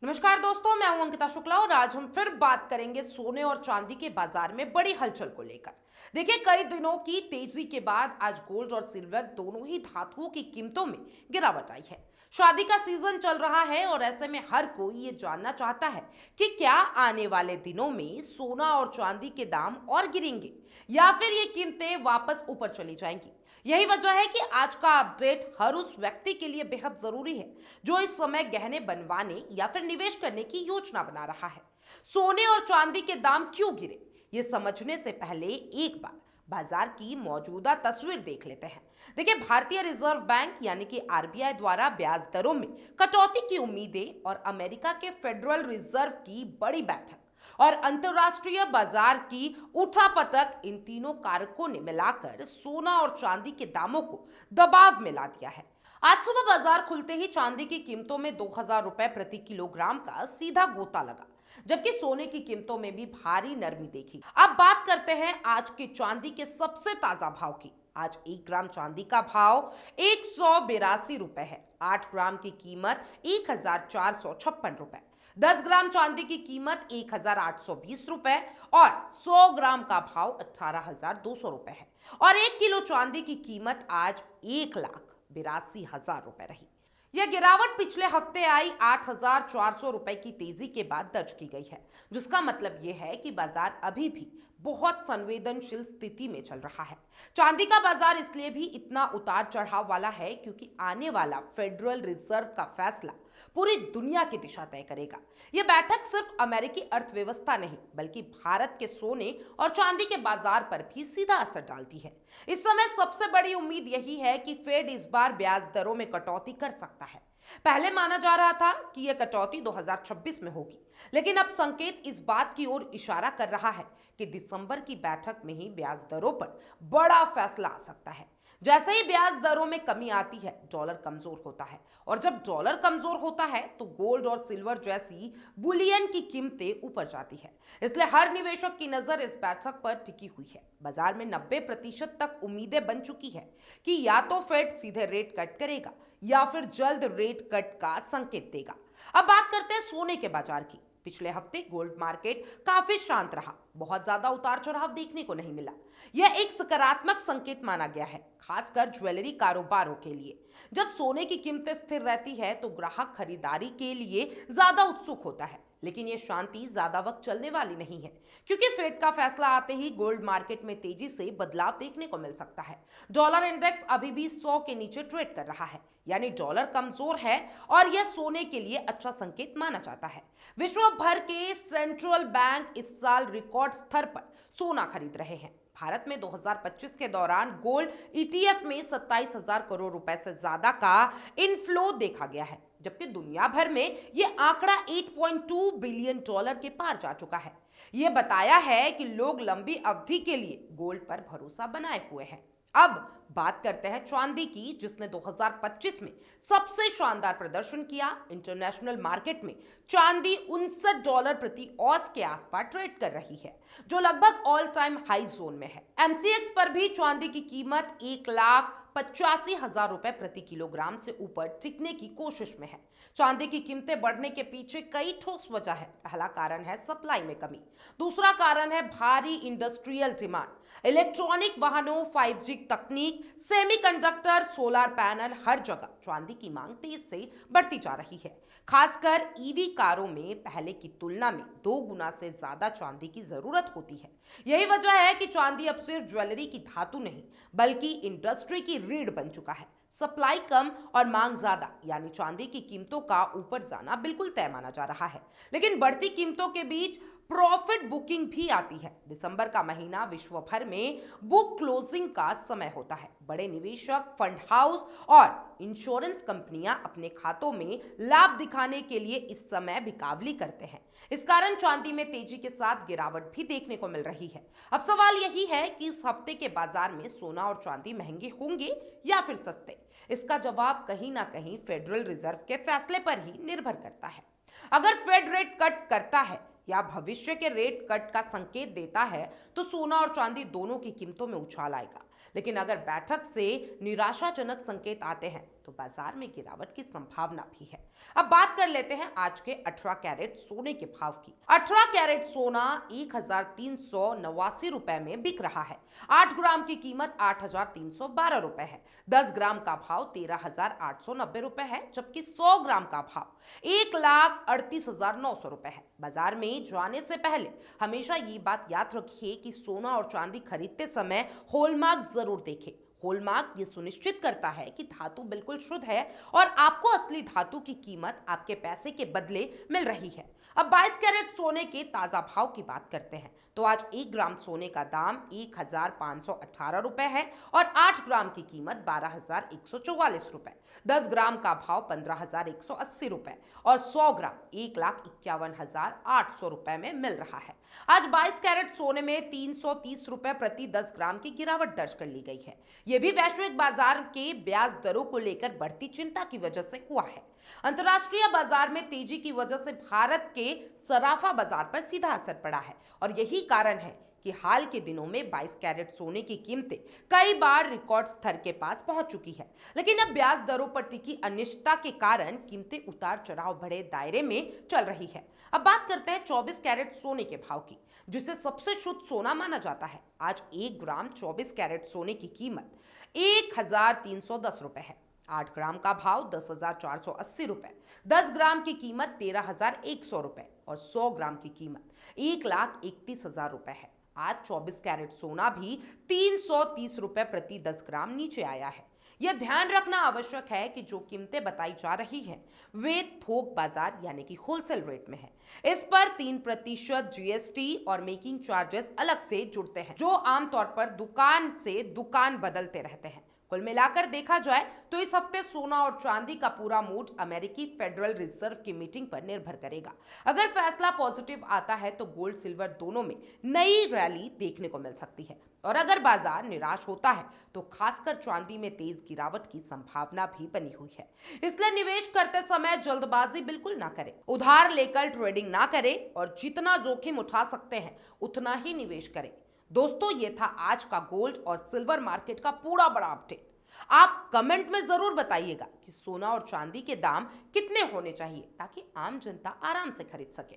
नमस्कार दोस्तों, मैं हूं अंकिता शुक्ला और आज हम फिर बात करेंगे सोने और चांदी के बाजार में बड़ी हलचल को लेकर। देखिए, कई दिनों की तेजी के बाद आज गोल्ड और सिल्वर दोनों ही धातुओं की कीमतों में गिरावट आई है। शादी का सीजन चल रहा है और ऐसे में हर कोई ये जानना चाहता है कि क्या आने वाले दिनों में सोना और चांदी के दाम और गिरेंगे या फिर ये कीमतें वापस ऊपर चली जाएंगी। यही वजह है कि आज का अपडेट हर उस व्यक्ति के लिए बेहद जरूरी है जो इस समय गहने बनवाने या फिर निवेश करने की योजना बना रहा है। सोने और चांदी के दाम क्यों गिरे, ये समझने से पहले एक बार बाजार की मौजूदा तस्वीर देख लेते हैं। देखिए, भारतीय रिजर्व बैंक यानी कि आरबीआई द्वारा ब्याज दरों में कटौती की उम्मीदें और अमेरिका के फेडरल रिजर्व की बड़ी बैठक और अंतरराष्ट्रीय बाजार की उठापटक, इन तीनों कारकों ने मिलाकर सोना और चांदी के दामों को दबाव में ला दिया है। आज सुबह बाजार खुलते ही चांदी की कीमतों में 2000 रुपए प्रति किलोग्राम का सीधा गोता लगा, जबकि सोने की कीमतों में भी भारी नरमी देखी। अब बात करते हैं आज के चांदी के सबसे ताजा भाव की। आज 1 ग्राम चांदी का भाव 182 रुपए है। 8 ग्राम की कीमत 1456 रुपए, 10 ग्राम चांदी की कीमत 1820 रुपए और 100 ग्राम का भाव 18,200 रुपए है। और 1 किलो चांदी की कीमत आज 1,82,000 रुपए रही। यह गिरावट पिछले हफ्ते आई 8,400 रुपए की तेजी के बाद दर्ज की गई है, जिसका मतलब यह है कि बाजार अभी भी बहुत संवेदनशील स्थिति में चल रहा है। चांदी का बाजार इसलिए भी इतना उतार चढ़ाव वाला है क्योंकि आने वाला फेडरल रिजर्व का फैसला पूरी दुनिया की दिशा तय करेगा। यह बैठक सिर्फ अमेरिकी अर्थव्यवस्था नहीं बल्कि भारत के सोने और चांदी के बाजार पर भी सीधा असर डालती है। इस समय सबसे बड़ी उम्मीद यही है कि फेड इस बार ब्याज दरों में कटौती कर सकता है। पहले माना जा रहा था कि यह कटौती 2026 में होगी, लेकिन अब संकेत इस बात की ओर इशारा कर रहा है कि दिसंबर की बैठक में ही ब्याज दरों पर बड़ा फैसला आ सकता है। जैसे ही ब्याज दरों में कमी आती है, डॉलर कमजोर होता है और जब डॉलर कमजोर होता है तो गोल्ड और सिल्वर जैसी बुलियन की कीमतें ऊपर जाती है। इसलिए हर निवेशक की नजर इस बैठक पर टिकी हुई है। बाजार में 90% तक उम्मीदें बन चुकी है कि या तो फेड सीधे रेट कट करेगा या फिर जल्द रेट कट का संकेत देगा। अब बात करते हैं सोने के बाजार की। पिछले हफ्ते गोल्ड मार्केट काफी शांत रहा, बहुत ज्यादा उतार चढ़ाव देखने को नहीं मिला। यह एक सकारात्मक संकेत माना गया है, खासकर ज्वेलरी कारोबारों के लिए। जब सोने की कीमतें स्थिर रहती है तो ग्राहक खरीदारी के लिए ज्यादा उत्सुक होता है, लेकिन यह शांति ज्यादा वक्त चलने वाली नहीं है क्योंकि फेड का फैसला आते ही गोल्ड मार्केट में तेजी से बदलाव देखने को मिल सकता है। डॉलर इंडेक्स अभी भी 100 के नीचे ट्रेड कर रहा है, यानी डॉलर कमजोर है और यह सोने के लिए अच्छा संकेत माना जाता है। विश्व भर के सेंट्रल बैंक इस साल रिकॉर्ड स्तर पर सोना खरीद रहे हैं। भारत में 2025 के दौरान गोल्ड ईटीएफ में 27,000 करोड़ रुपए से ज्यादा का इनफ्लो देखा गया है, जबकि दुनिया भर में यह आंकड़ा 8.2 बिलियन डॉलर के पार जा चुका है। यह बताया है कि लोग लंबी अवधि के लिए गोल्ड पर भरोसा बनाए हुए हैं। अब बात करते हैं चांदी की, जिसने 2025 में सबसे शानदार प्रदर्शन किया। इंटरनेशनल मार्केट में चांदी $59 प्रति औंस के आसपास ट्रेड कर रही है, जो लगभग ऑल टाइम हाई जोन में है। एमसीएक्स पर भी चांदी की कीमत 1,85,000 रुपए प्रति किलोग्राम से ऊपर टिकने की कोशिश में है। चांदी की कीमतें बढ़ने के पीछे कई ठोस वजह है। पहला कारण है सप्लाई में कमी, दूसरा कारण है भारी इंडस्ट्रियल डिमांड, इलेक्ट्रॉनिक वाहनों, 5G तकनीक, सेमीकंडक्टर, सोलर पैनल, हर जगह चांदी की मांग तेज से बढ़ती जा रही है। खासकर ईवी कारों में पहले की तुलना में 2 गुना से ज्यादा चांदी की जरूरत होती है। यही वजह है कि चांदी अब सिर्फ ज्वेलरी की धातु नहीं बल्कि इंडस्ट्री की रीढ़ बन चुका है। सप्लाई कम और मांग ज्यादा, यानी चांदी की कीमतों का ऊपर जाना बिल्कुल तय माना जा रहा है। लेकिन बढ़ती कीमतों के बीच प्रॉफिट बुकिंग भी आती है। दिसंबर का महीना विश्व भर में बुक क्लोजिंग का समय होता है। बड़े निवेशक, फंड हाउस और इंश्योरेंस कंपनियां अपने खातों में लाभ दिखाने के लिए इस समय बिकावली करते हैं। इस कारण चांदी में तेजी के साथ गिरावट भी देखने को मिल रही है। अब सवाल यही है कि इस हफ्ते के बाजार में सोना और चांदी महंगे होंगे या फिर सस्ते। इसका जवाब कहीं ना कहीं फेडरल रिजर्व के फैसले पर ही निर्भर करता है। अगर फेड रेट कट करता है या भविष्य के रेट कट का संकेत देता है तो सोना और चांदी दोनों की कीमतों में उछाल आएगा। लेकिन अगर बैठक से निराशाजनक संकेत आते हैं तो बाजार में गिरावट की संभावना भी है। अब बात कर लेते हैं आज के 18 कैरेट सोने के भाव की। 18 कैरेट सोना 1389 रुपए में बिक रहा है। 8 ग्राम की कीमत 8312 रुपए है। 10 ग्राम का भाव 13890 रुपए है, जबकि 100 ग्राम का भाव 1,38,900 रुपए है। बाजार में जाने से पहले हमेशा ये बात याद रखिए कि सोना और चांदी खरीदते समय हॉलमार्क जरूर देखें। हॉलमार्क ये सुनिश्चित करता है कि धातु बिल्कुल शुद्ध है और आपको असली धातु की कीमत आपके पैसे के बदले मिल रही है। अब 22 कैरेट सोने के ताजा भाव की बात करते हैं तो आज 1 ग्राम सोने का दाम 1,518 रुपए है और 8 ग्राम की कीमत 12,144 रुपए। 10 ग्राम का भाव 15,180 रुपए और 100 ग्राम 1,51,800 रुपए में मिल रहा है। आज 22 कैरेट सोने में 330 रुपए प्रति 10 ग्राम की गिरावट दर्ज कर ली गई है। यह भी वैश्विक बाजार के ब्याज दरों को लेकर बढ़ती चिंता की वजह से हुआ है। अंतर्राष्ट्रीय बाजार में तेजी की वजह से भारत के सराफा बाजार पर सीधा असर पड़ा है और यही कारण है कि हाल के दिनों में 22 कैरेट सोने की कीमतें कई बार रिकॉर्ड स्तर के पास पहुंच चुकी है। लेकिन अब ब्याज दरों पर टिकी अनिश्चितता के कारण कीमतें उतार चढ़ाव भरे दायरे में चल रही है। अब बात करते हैं 24 कैरेट सोने के भाव की, जिसे सबसे शुद्ध सोना माना जाता है। आज 1 ग्राम 24 कैरेट सोने की कीमत 1,310 रुपए है। 8 ग्राम का भाव 10,480 रुपए, 10 ग्राम की कीमत 13,100 रुपए और 100 ग्राम की कीमत 1,31,000 रुपए है। आज 24 कैरेट सोना भी 330 रुपए प्रति 10 ग्राम नीचे आया है। यह ध्यान रखना आवश्यक है कि जो कीमतें बताई जा रही हैं वे थोक बाजार यानी कि होलसेल रेट में है। इस पर 3% जीएसटी और मेकिंग चार्जेस अलग से जुड़ते हैं, जो आमतौर पर दुकान से दुकान बदलते रहते हैं। कुल मिलाकर देखा जाए तो इस हफ्ते सोना और चांदी का पूरा मूड अमेरिकी फेडरल रिजर्व की मीटिंग पर निर्भर करेगा। अगर फैसला पॉजिटिव आता है तो गोल्ड सिल्वर दोनों में नई रैली देखने को मिल सकती है और अगर बाजार निराश होता है तो खासकर चांदी में तेज गिरावट की संभावना भी बनी हुई है। इसलिए निवेश करते समय जल्दबाजी बिल्कुल ना करें, उधार लेकर ट्रेडिंग ना करें और जितना जोखिम उठा सकते हैं उतना ही निवेश करें। दोस्तों, ये था आज का गोल्ड और सिल्वर मार्केट का पूरा बड़ा अपडेट। आप कमेंट में जरूर बताइएगा कि सोना और चांदी के दाम कितने होने चाहिए ताकि आम जनता आराम से खरीद सके।